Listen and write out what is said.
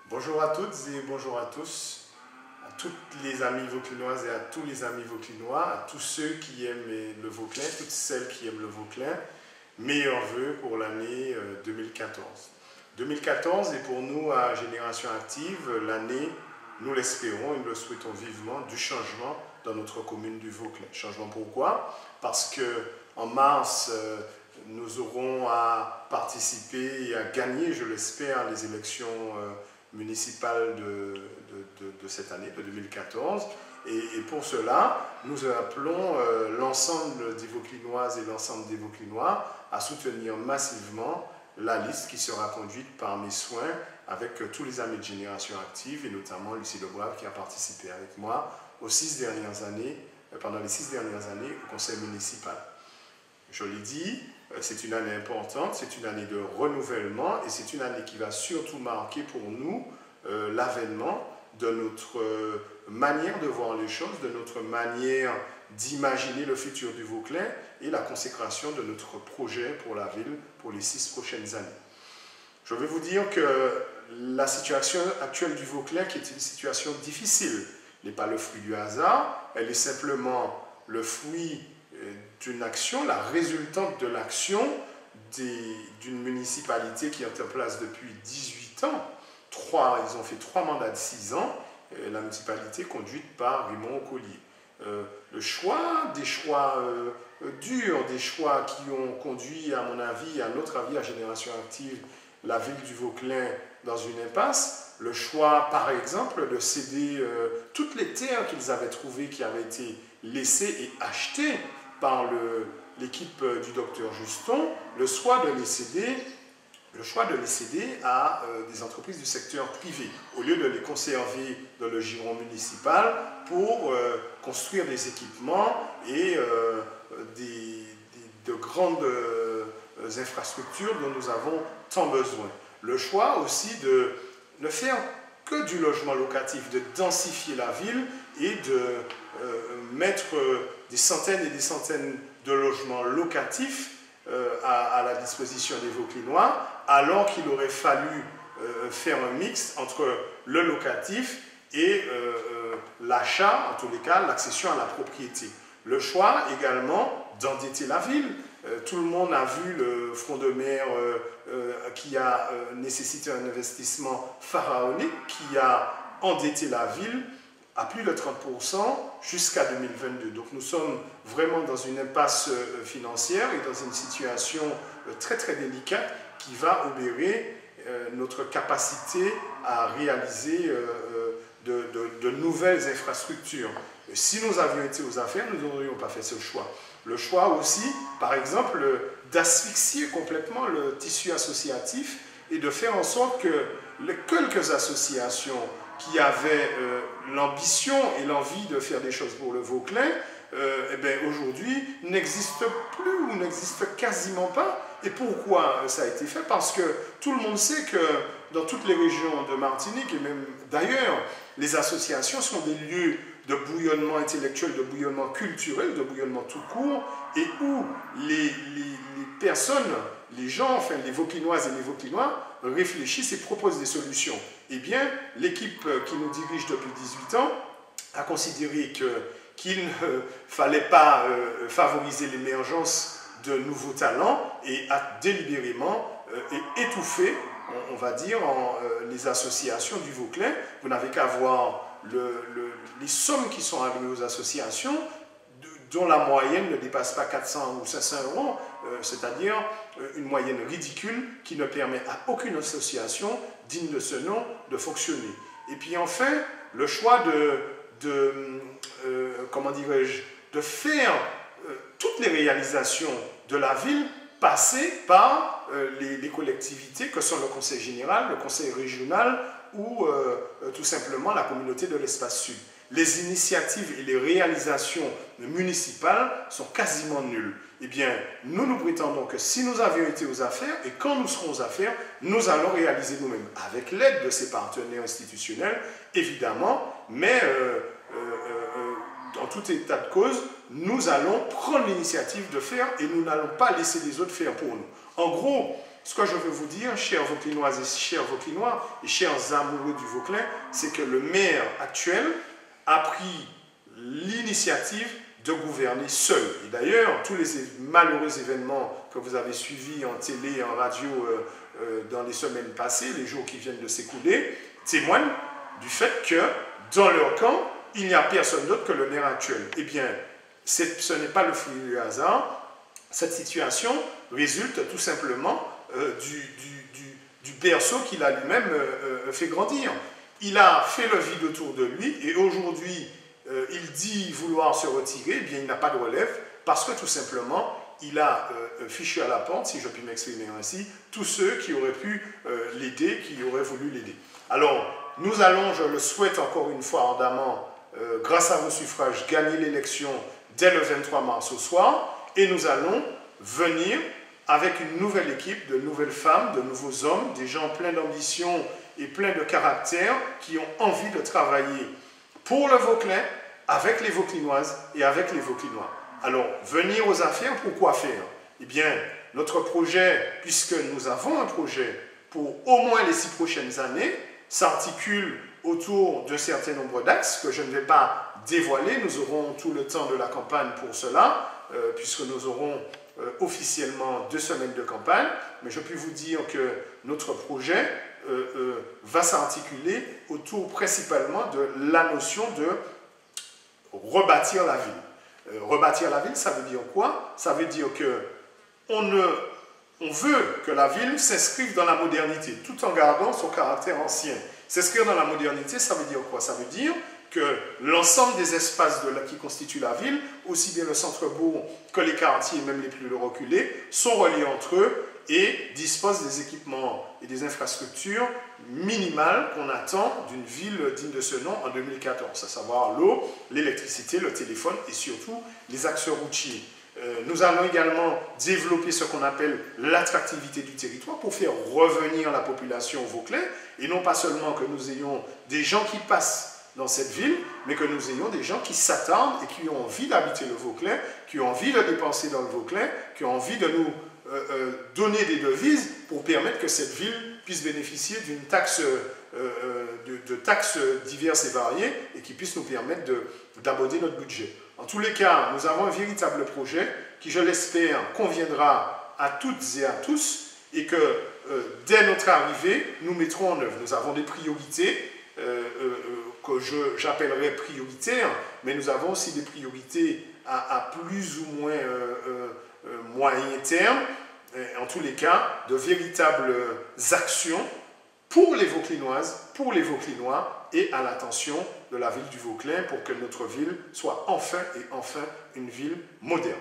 Bonjour à toutes et bonjour à tous, à toutes les amies vauclinoises et à tous les amis vauclinois, à tous ceux qui aiment le Vauclin, toutes celles qui aiment le Vauclin. Meilleurs vœux pour l'année 2014. 2014 est pour nous à Génération Active l'année, nous l'espérons et nous le souhaitons vivement, du changement dans notre commune du Vauclin. Changement pourquoi? Parce qu'en mars, nous aurons à participer et à gagner, je l'espère, les élections municipales de cette année, de 2014. Et pour cela, nous appelons l'ensemble des Vauclinoises et l'ensemble des Vauclinois à soutenir massivement la liste qui sera conduite par mes soins avec tous les amis de Génération Active et notamment Lucie Lebrave qui a participé avec moi pendant les 6 dernières années au conseil municipal. Je l'ai dit, c'est une année importante, c'est une année de renouvellement et c'est une année qui va surtout marquer pour nous l'avènement de notre manière de voir les choses, de notre manière d'imaginer le futur du Vauclin et la consécration de notre projet pour la ville pour les 6 prochaines années. Je vais vous dire que la situation actuelle du Vauclin, qui est une situation difficile, n'est pas le fruit du hasard, elle est simplement le fruit d'une action, la résultante de l'action d'une municipalité qui est en place depuis 18 ans. Ils ont fait 3 mandats de 6 ans, la municipalité conduite par Raymond Collier. Des choix durs, des choix qui ont conduit, à mon avis, à notre avis, à Génération Active, la ville du Vauclin dans une impasse. Le choix, par exemple, de céder toutes les terres qu'ils avaient trouvées, qui avaient été laissées et achetées par l'équipe du docteur Juston, le choix de les céder à des entreprises du secteur privé, au lieu de les conserver dans le giron municipal pour construire des équipements et de grandes infrastructures dont nous avons tant besoin. Le choix aussi de ne faire que du logement locatif, de densifier la ville et de mettre des centaines et des centaines de logements locatifs à la disposition des Vauclinois, alors qu'il aurait fallu faire un mix entre le locatif et l'achat, en tous les cas, l'accession à la propriété. Le choix également d'endetter la ville. Tout le monde a vu le front de mer qui a nécessité un investissement pharaonique, qui a endetté la ville à plus de 30% jusqu'à 2022. Donc nous sommes vraiment dans une impasse financière et dans une situation très très délicate qui va obérer notre capacité à réaliser de nouvelles infrastructures. Si nous avions été aux affaires, nous n'aurions pas fait ce choix. Le choix aussi, par exemple, d'asphyxier complètement le tissu associatif et de faire en sorte que les quelques associations qui avaient l'ambition et l'envie de faire des choses pour le Vauclin, aujourd'hui n'existent plus ou n'existent quasiment pas. Et pourquoi ça a été fait? Parce que tout le monde sait que dans toutes les régions de Martinique, et même d'ailleurs, les associations sont des lieux de bouillonnement intellectuel, de bouillonnement culturel, de bouillonnement tout court, et où les personnes, les gens, enfin les Vauclinoises et les Vauclinois, réfléchissent et proposent des solutions. Eh bien, l'équipe qui nous dirige depuis 18 ans a considéré qu'il ne fallait pas favoriser l'émergence de nouveaux talents et a délibérément étouffé, on va dire, les associations du Vauclin. Vous n'avez qu'à voir les sommes qui sont allouées aux associations, dont la moyenne ne dépasse pas 400 ou 500 euros, c'est-à-dire une moyenne ridicule qui ne permet à aucune association digne de ce nom de fonctionner. Et puis enfin, le choix de faire toutes les réalisations de la ville passer par les collectivités que sont le conseil général, le conseil régional ou tout simplement la communauté de l'espace sud. Les initiatives et les réalisations municipales sont quasiment nulles. Eh bien, nous prétendons que si nous avions été aux affaires, et quand nous serons aux affaires, nous allons réaliser nous-mêmes, avec l'aide de ces partenaires institutionnels, évidemment, mais en tout état de cause, nous allons prendre l'initiative de faire et nous n'allons pas laisser les autres faire pour nous. En gros, ce que je veux vous dire, chers Vauclinoises et chers Vauclinois, et chers amoureux du Vauclin, c'est que le maire actuel a pris l'initiative de gouverner seul. Et d'ailleurs, tous les malheureux événements que vous avez suivis en télé, en radio dans les semaines passées, les jours qui viennent de s'écouler, témoignent du fait que dans leur camp, il n'y a personne d'autre que le maire actuel. Eh bien, ce n'est pas le fruit du hasard. Cette situation résulte tout simplement du berceau qu'il a lui-même fait grandir. Il a fait le vide autour de lui et aujourd'hui, il dit vouloir se retirer, eh bien il n'a pas de relève parce que tout simplement, il a fichu à la porte, si je puis m'exprimer ainsi, tous ceux qui auraient pu l'aider, qui auraient voulu l'aider. Alors, nous allons, je le souhaite encore une fois ardemment, grâce à vos suffrages, gagner l'élection dès le 23 mars au soir et nous allons venir avec une nouvelle équipe, de nouvelles femmes, de nouveaux hommes, des gens pleins d'ambition et pleins de caractère qui ont envie de travailler pour le Vauclin, avec les Vauclinoises et avec les Vauclinois. Alors, venir aux affaires, pourquoi faire? Eh bien, notre projet, puisque nous avons un projet pour au moins les 6 prochaines années, s'articule autour d'un certain nombre d'axes que je ne vais pas dévoiler. Nous aurons tout le temps de la campagne pour cela, puisque nous aurons officiellement 2 semaines de campagne, mais je puis vous dire que notre projet va s'articuler autour principalement de la notion de rebâtir la ville. Rebâtir la ville, ça veut dire quoi? Ça veut dire que on veut que la ville s'inscrive dans la modernité, tout en gardant son caractère ancien. S'inscrire dans la modernité, ça veut dire quoi? Ça veut dire que l'ensemble des espaces qui constituent la ville, aussi bien le centre-bourg que les quartiers, même les plus reculés, sont reliés entre eux et disposent des équipements et des infrastructures minimales qu'on attend d'une ville digne de ce nom en 2014, à savoir l'eau, l'électricité, le téléphone et surtout les axes routiers. Nous allons également développer ce qu'on appelle l'attractivité du territoire pour faire revenir la population au Vauclin et non pas seulement que nous ayons des gens qui passent dans cette ville, mais que nous ayons des gens qui s'attardent et qui ont envie d'habiter le Vauclin, qui ont envie de dépenser dans le Vauclin, qui ont envie de nous donner des devises pour permettre que cette ville puisse bénéficier d'une taxe, de taxes diverses et variées et qui puisse nous permettre d'aborder notre budget. En tous les cas, nous avons un véritable projet qui, je l'espère, conviendra à toutes et à tous et que dès notre arrivée, nous mettrons en œuvre. Nous avons des priorités que j'appellerais prioritaires, mais nous avons aussi des priorités à plus ou moins moyen terme, en tous les cas, de véritables actions pour les Vauclinoises, pour les Vauclinois et à l'attention de la ville du Vauclin pour que notre ville soit enfin et enfin une ville moderne.